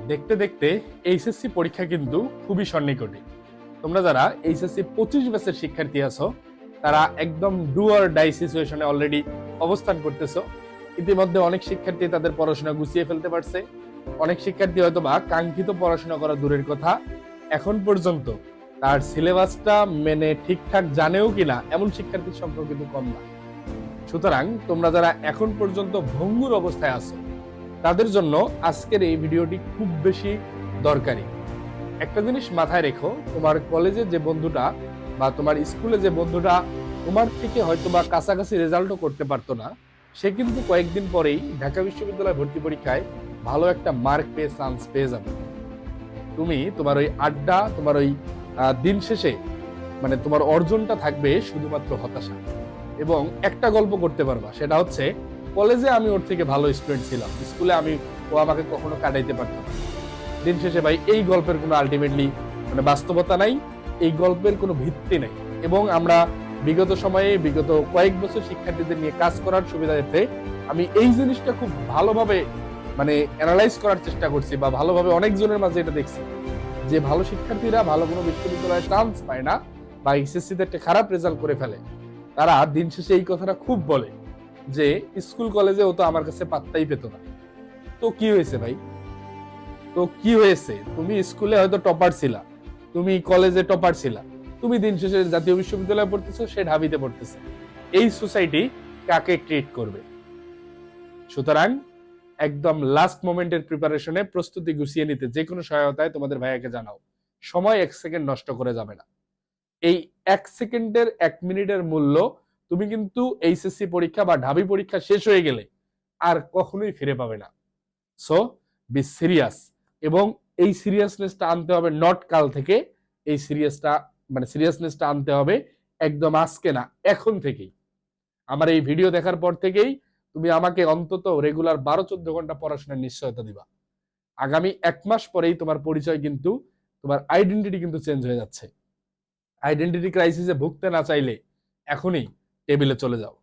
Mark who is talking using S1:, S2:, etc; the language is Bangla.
S1: দেখতে দেখতে এইচএসসি পরীক্ষা কিন্তু খুবই সন্নিকটে। তোমরা যারা এইচএসসি 25 ব্যাচের শিক্ষার্থী আছো, তারা একদম ডু অর ডাই সিচুয়েশনে অলরেডি অবস্থান করতেছো। ইতিমধ্যে অনেক শিক্ষার্থী তাদের পড়াশোনা গুছিয়ে ফেলতে পারছে। অনেক শিক্ষার্থী হয়তো বা কাঙ্ক্ষিত পড়াশোনা করা দূরের কথা, এখন পর্যন্ত তার সিলেবাসটা মেনে ঠিকঠাক জানেও কিনা এমন শিক্ষার্থীর সংখ্যা কিন্তু কম না। সুতরাং তোমরা যারা এখন পর্যন্ত ভঙ্গুর অবস্থায় আছো, তাদের জন্য আজকের এই ভিডিওটি খুব বেশি দরকারি। একটা জিনিস মাথায় রেখো, তোমার কলেজে যে বন্ধুটা বা তোমার স্কুলে যে বন্ধুটা তোমার থেকে হয়তো বা কাছাকাছি রেজাল্টও করতে পারতো না, সে কিন্তু কয়েকদিন পরেই ঢাকা বিশ্ববিদ্যালয় ভর্তি পরীক্ষায় ভালো একটা মার্ক পেয়ে চান্স পেয়ে যাবে। তুমি তোমার ওই আড্ডা, তোমার ওই দিন শেষে মানে তোমার অর্জনটা থাকবে শুধুমাত্র হতাশা। এবং একটা গল্প করতে পারবা, সেটা হচ্ছে কলেজে আমি ওর থেকে ভালো স্টুডেন্ট ছিলাম, স্কুলে ও আমাকে কখনো কাটাইতে পারতো না। দিন শেষে ভাই এই গল্পের কোনো আলটিমেটলি মানে বাস্তবতা নাই, এই গল্পের কোনো ভিত্তি নাই। এবং আমরা বিগত সময়ে বিগত কয়েক বছর শিক্ষার্থীদের নিয়ে কাজ করার সুবিধার্থে আমি এই জিনিসটা খুব ভালোভাবে মানে অ্যানালাইজ করার চেষ্টা করছি বা ভালোভাবে অনেকজনের মাঝে এটা দেখছি যে ভালো শিক্ষার্থীরা ভালো কোনো বিশ্ববিদ্যালয়ে চান্স পায় না বা এসএসসিতে একটা খারাপ রেজাল্ট করে ফেলে। তারা দিন শেষে এই কথাটা খুব বলে যে স্কুল কলেজে ও তো আমার কাছে পাত্তাই পেত না। তো কি হয়েছে ভাই? তো কি হয়েছে? তুমি স্কুলে হয়তো টপার ছিলা, তুমি কলেজে টপার ছিলা, তুমি দিন শেষে জাতীয় বিশ্ববিদ্যালয়ে পড়তেছো, সে ঢাবিতে পড়তেছে। এই সোসাইটি কাকে ট্রিট করবে? সুতরাং একদম লাস্ট মোমেন্টের প্রিপারেশনে প্রস্তুতি গুছিয়ে নিতে যে কোনো সহায়তায় তোমাদের ভাইয়াকে জানাও। সময় 1 সেকেন্ড নষ্ট করে যাবে না। এই 1 সেকেন্ডের 1 মিনিটের মূল্য তুমি কিন্তু এইচএসসি পরীক্ষা বা ঢাবি পরীক্ষা শেষ হয়ে গেলে আর কখনোই ফিরে পাবে না। So be serious. এবং এই সিরিয়াসনেসটা আনতে হবে নট কাল থেকে, এই সিরিয়াসনেসটা আনতে হবে একদম আজকে না, এখন থেকেই। আমার এই ভিডিও দেখার পর থেকেই তুমি আমাকে অন্তত রেগুলার 12-14 ঘন্টা পড়াশোনার নিশ্চয়তা দিবা। আগামী 1 মাস পরেই তোমার পরিচয় কিন্তু, তোমার আইডেন্টিটি কিন্তু চেঞ্জ হয়ে যাচ্ছে। আইডেন্টিটি ক্রাইসিসে ভুগতে না চাইলে এখনই টেবিলে চলে যাও।